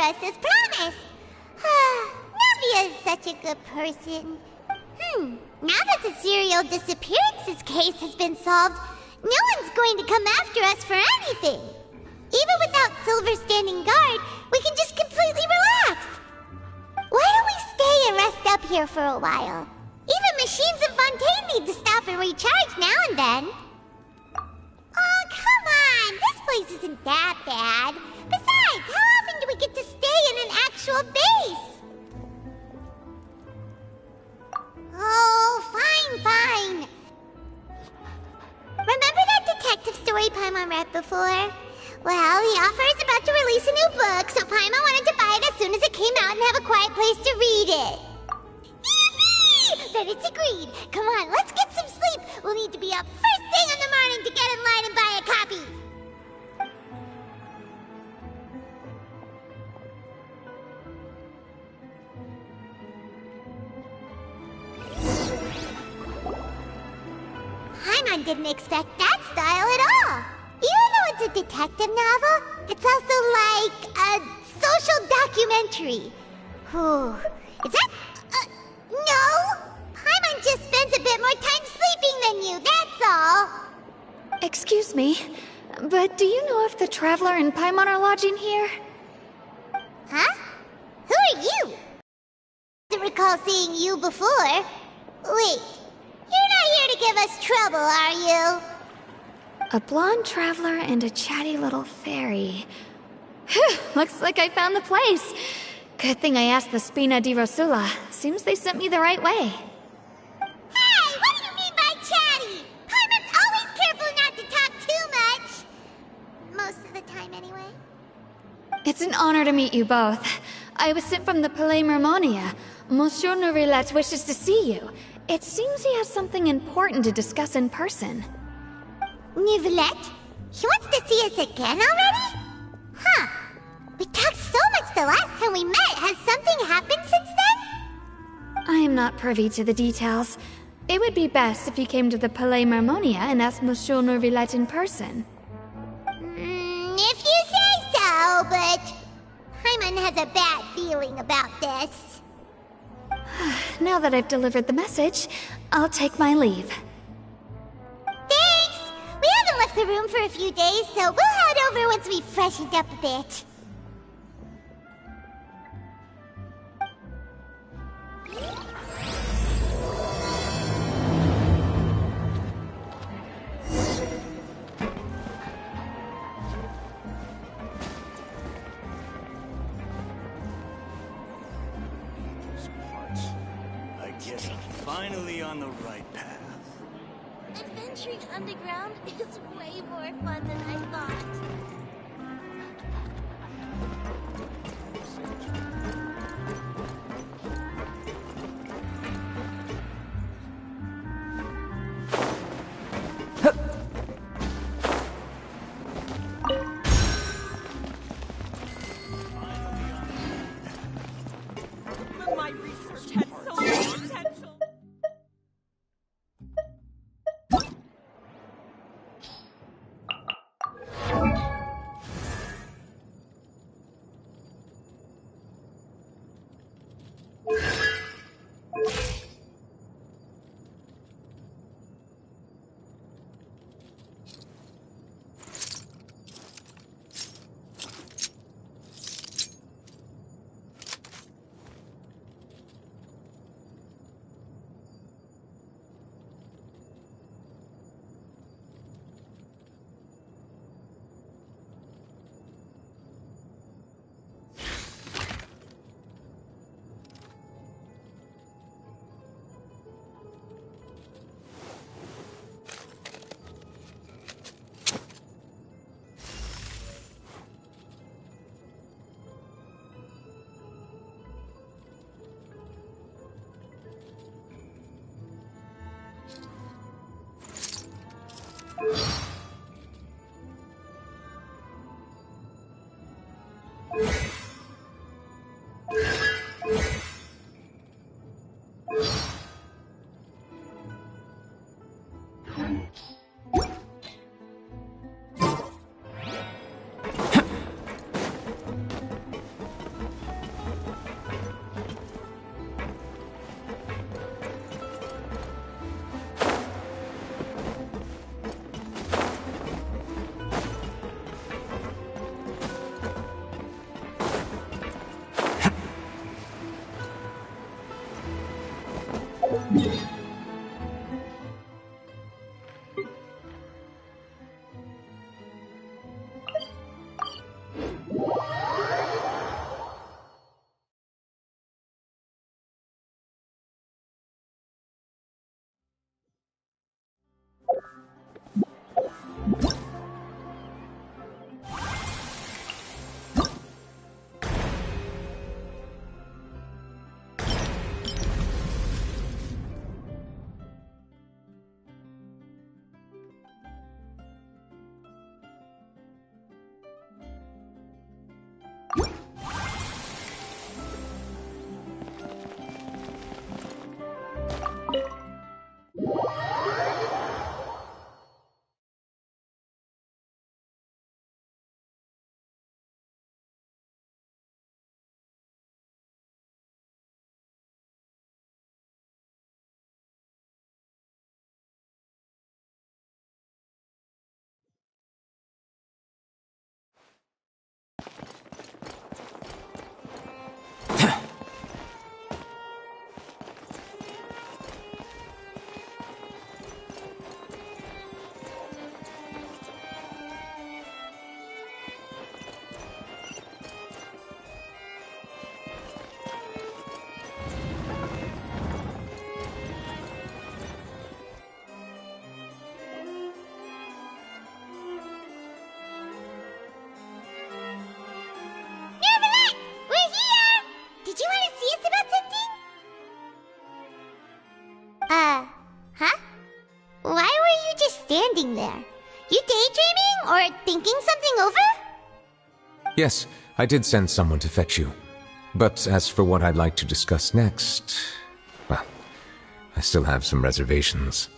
us as promised. Navia is such a good person. Now that the serial disappearances case has been solved, no one's going to come after us for anything. Even without Silver standing guard, we can just completely relax. Why don't we stay and rest up here for a while? Even machines in Fontaine need to stop and recharge now and then. Oh, come on! This place isn't that bad. Besides, how often do we get to stay in an actual base? Oh, fine. Remember that detective story Paimon read before? Well, the author is about to release a new book, so Paimon wanted to buy it as soon as it came out and have a quiet place to read it. Yippee! Then it's agreed. Come on, let's get some sleep. We'll need to be up first thing in the morning to get in line and buy a copy. Paimon didn't expect that style at all. Even though it's a detective novel, it's also like a social documentary. Is that... no! Paimon just spends a bit more time sleeping than you, that's all. Excuse me, but do you know if the Traveler and Paimon are lodging here? Huh? Who are you? I don't recall seeing you before. Wait, you're not here to give us trouble, are you? A blonde traveler and a chatty little fairy. Phew, looks like I found the place. Good thing I asked the Spina di Rosula. Seems they sent me the right way. Hey, what do you mean by chatty? Paimon's always careful not to talk too much. Most of the time, anyway. It's an honor to meet you both. I was sent from the Palais Mermonia. Monsieur Neuvillette wishes to see you. It seems he has something important to discuss in person. Neuvillette? He wants to see us again already? Huh. We talked so much the last time we met. Has something happened since then? I am not privy to the details. It would be best if you came to the Palais Mermonia and asked Monsieur Neuvillette in person. If you say so, but Paimon has a bad feeling about this. Now that I've delivered the message, I'll take my leave. Thanks! We haven't left the room for a few days, so we'll head over once we've freshened up a bit. I guess I'm finally on the right path. Adventuring underground is way more fun than I thought. My research had so much potential. sitting there? You daydreaming or thinking something over? Yes, I did send someone to fetch you. But as for what I'd like to discuss next, well, I still have some reservations.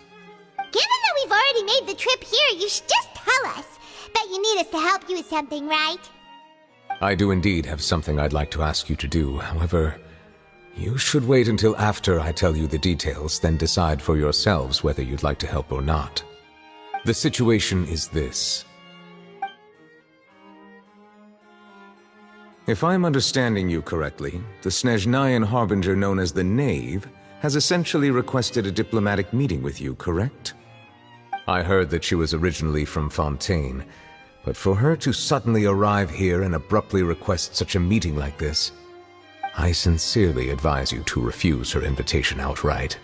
Given that we've already made the trip here, you should just tell us. Bet you need us to help you with something, right? I do indeed have something I'd like to ask you to do. However, you should wait until after I tell you the details, then decide for yourselves whether you'd like to help or not. The situation is this. If I'm understanding you correctly, the Snezhnayan Harbinger known as the Knave has essentially requested a diplomatic meeting with you, correct? I heard that she was originally from Fontaine, but for her to suddenly arrive here and abruptly request such a meeting like this, I sincerely advise you to refuse her invitation outright.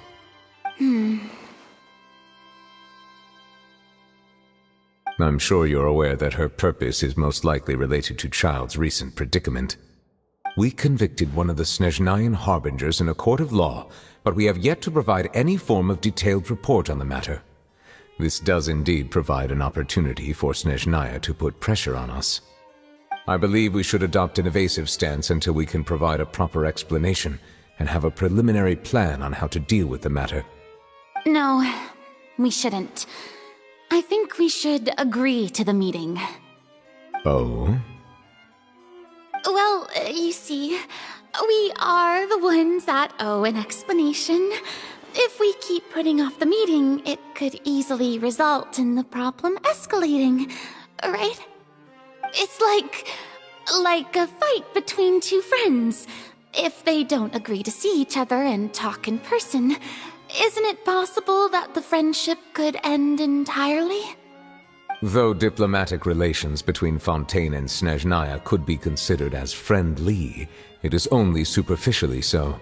I'm sure you're aware that her purpose is most likely related to Child's recent predicament. We convicted one of the Snezhnayan Harbingers in a court of law, but we have yet to provide any form of detailed report on the matter. This does indeed provide an opportunity for Snezhnaya to put pressure on us. I believe we should adopt an evasive stance until we can provide a proper explanation and have a preliminary plan on how to deal with the matter. No, we shouldn't. I think we should agree to the meeting. Oh? Well, you see, we are the ones that owe an explanation. If we keep putting off the meeting, it could easily result in the problem escalating, right? It's like a fight between two friends. If they don't agree to see each other and talk in person, isn't it possible that the friendship could end entirely? Though diplomatic relations between Fontaine and Snezhnaya could be considered as friendly, it is only superficially so.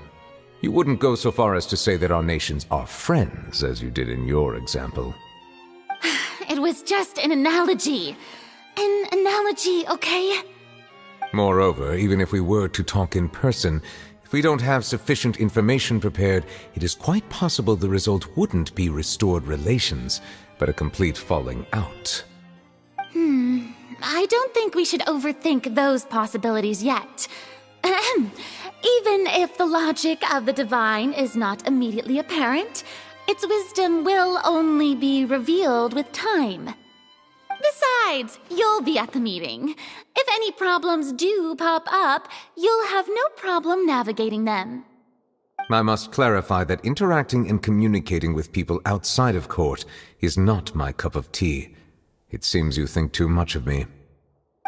You wouldn't go so far as to say that our nations are friends, as you did in your example. It was just an analogy. An analogy, okay? Moreover, even if we were to talk in person, if we don't have sufficient information prepared, it is quite possible the result wouldn't be restored relations, but a complete falling out. I don't think we should overthink those possibilities yet. Ahem. Even if the logic of the divine is not immediately apparent, its wisdom will only be revealed with time. Besides, you'll be at the meeting. If any problems do pop up, you'll have no problem navigating them. I must clarify that interacting and communicating with people outside of court is not my cup of tea. It seems you think too much of me.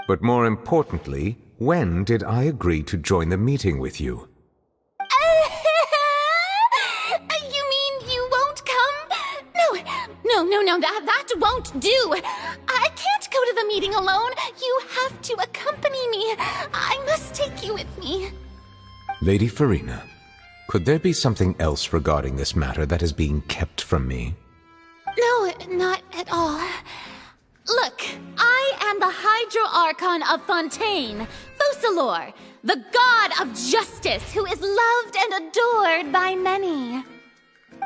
But more importantly, when did I agree to join the meeting with you? You mean you won't come? No, that won't do. I can't go to the meeting alone. You have to accompany me. I must take you with me. Lady Furina, could there be something else regarding this matter that is being kept from me? No, not at all. Look, I am the Hydro-Archon of Fontaine, Focalors, the god of justice who is loved and adored by many.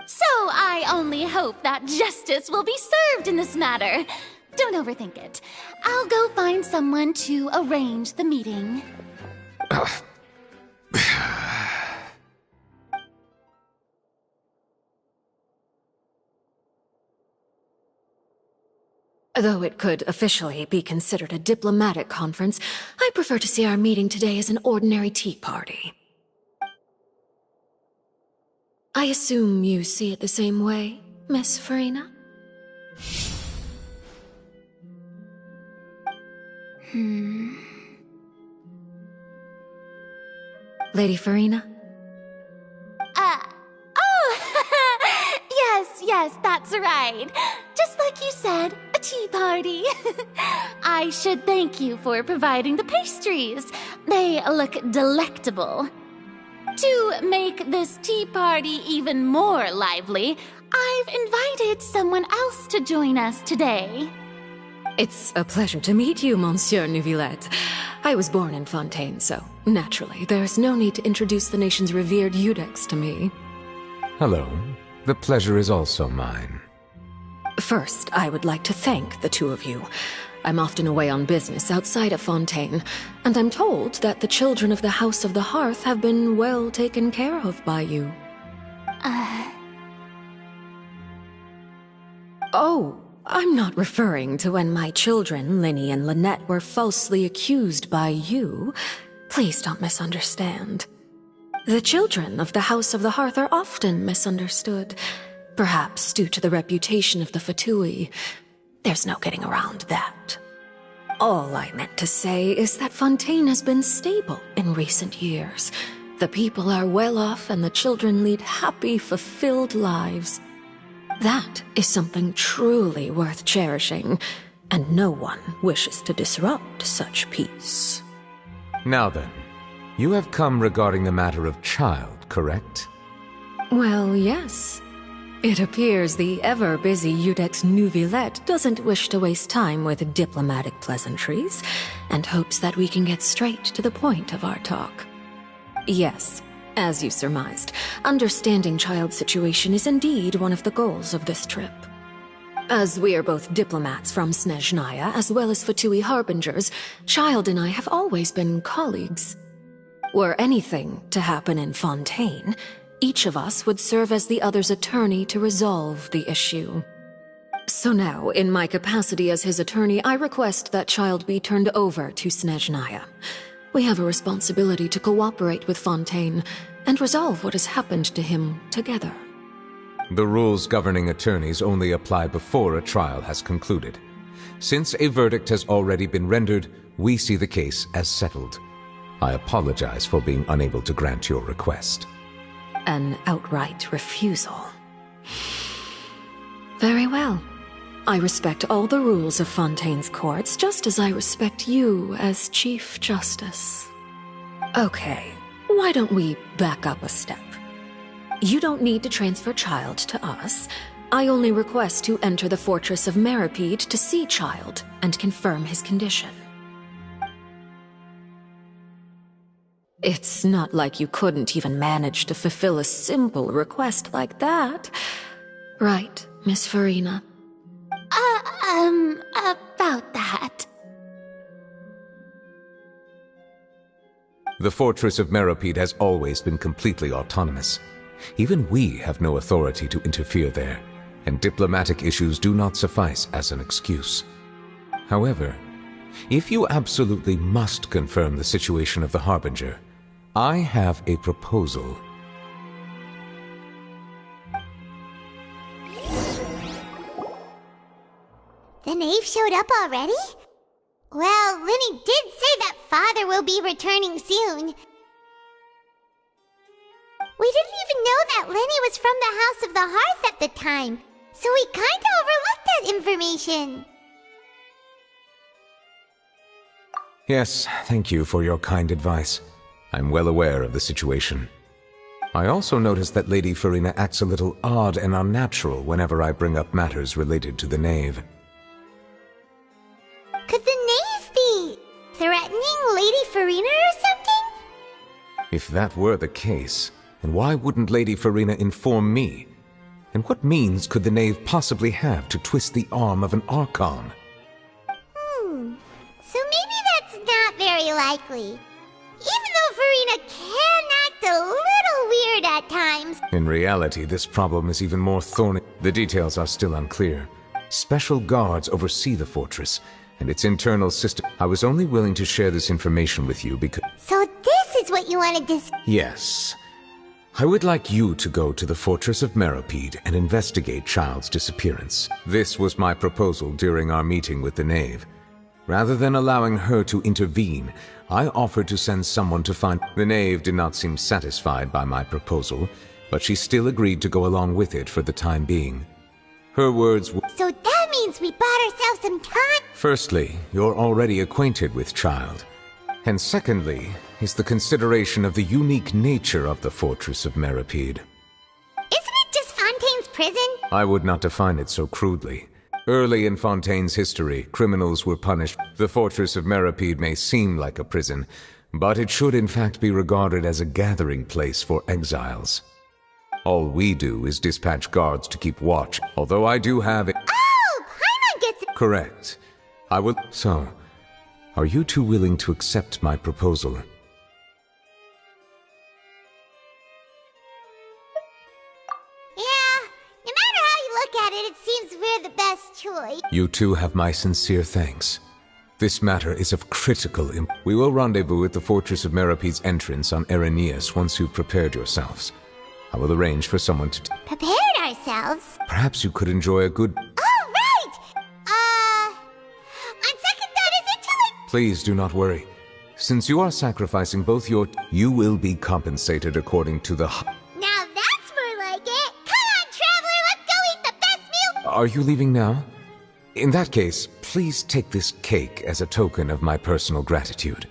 So I only hope that justice will be served in this matter. Don't overthink it. I'll go find someone to arrange the meeting. Though it could officially be considered a diplomatic conference, I prefer to see our meeting today as an ordinary tea party. I assume you see it the same way, Miss Furina? Lady Furina? Yes, that's right. Just like you said, a tea party. I should thank you for providing the pastries. They look delectable. To make this tea party even more lively, I've invited someone else to join us today. It's a pleasure to meet you, Monsieur Neuvillette. I was born in Fontaine, so naturally, there's no need to introduce the nation's revered Iudex to me. Hello. The pleasure is also mine. First, I would like to thank the two of you. I'm often away on business outside of Fontaine, and I'm told that the children of the House of the Hearth have been well taken care of by you. Oh, I'm not referring to when my children, Linny and Lynette, were falsely accused by you. Please don't misunderstand. The children of the House of the Hearth are often misunderstood, perhaps due to the reputation of the Fatui. There's no getting around that. All I meant to say is that Fontaine has been stable in recent years. The people are well off and the children lead happy, fulfilled lives. That is something truly worth cherishing, and no one wishes to disrupt such peace. Now then, you have come regarding the matter of child, correct? Well, yes. It appears the ever-busy Iudex Neuvillette doesn't wish to waste time with diplomatic pleasantries, and hopes that we can get straight to the point of our talk. Yes, as you surmised, understanding child's situation is indeed one of the goals of this trip. As we are both diplomats from Snezhnaya, as well as Fatui harbingers, Child and I have always been colleagues. Were anything to happen in Fontaine, each of us would serve as the other's attorney to resolve the issue. So now, in my capacity as his attorney, I request that Child be turned over to Snezhnaya. We have a responsibility to cooperate with Fontaine and resolve what has happened to him together. The rules governing attorneys only apply before a trial has concluded. Since a verdict has already been rendered, we see the case as settled. I apologize for being unable to grant your request. An outright refusal. Very well. I respect all the rules of Fontaine's courts, just as I respect you as Chief Justice. Okay, why don't we back up a step? You don't need to transfer Child to us. I only request to enter the fortress of Meripede to see Child and confirm his condition. It's not like you couldn't even manage to fulfill a simple request like that. Right, Miss Farina? About that. The fortress of Meripede has always been completely autonomous. Even we have no authority to interfere there, and diplomatic issues do not suffice as an excuse. However, if you absolutely must confirm the situation of the Harbinger, I have a proposal. The knave showed up already? Well, Linny did say that Father will be returning soon. We didn't even know that Linny was from the House of the Hearth at the time, so we kinda overlooked that information. Yes, thank you for your kind advice. I'm well aware of the situation. I also noticed that Lady Farina acts a little odd and unnatural whenever I bring up matters related to the knave. Could the knave be threatening Lady Farina or something? If that were the case, then why wouldn't Lady Farina inform me? And what means could the knave possibly have to twist the arm of an Archon? So maybe that's not very likely. Even though Farina can act a little weird at times. In reality, this problem is even more thorny. The details are still unclear. Special guards oversee the fortress and its internal system. I was only willing to share this information with you because... So this is what you wanted to... Yes. I would like you to go to the fortress of Meripede and investigate Child's disappearance. This was my proposal during our meeting with the knave. Rather than allowing her to intervene, I offered to send someone to find... The knave did not seem satisfied by my proposal, but she still agreed to go along with it for the time being. Her words were... So that means we bought ourselves some time. Firstly, you're already acquainted with Child. And secondly, is the consideration of the unique nature of the fortress of Meripede. Isn't it just Fontaine's prison? I would not define it so crudely. Early in Fontaine's history, criminals were punished. The fortress of Meripede may seem like a prison, but it should in fact be regarded as a gathering place for exiles. All we do is dispatch guards to keep watch, although I do have it. Oh, Correct. I will... So, are you two willing to accept my proposal? Yeah, no matter how you look at it, it seems we're the best choice. You two have my sincere thanks. This matter is of critical importance. We will rendezvous at the Fortress of Merope's entrance on Erinius once you've prepared yourselves. I will arrange for someone to... Prepared ourselves? Perhaps you could enjoy a good... Oh, right! On second thought, is it too late? Please do not worry. Since you are sacrificing both your... You will be compensated according to the... Now that's more like it! Come on, Traveler, let's go eat the best meal! Are you leaving now? In that case, please take this cake as a token of my personal gratitude.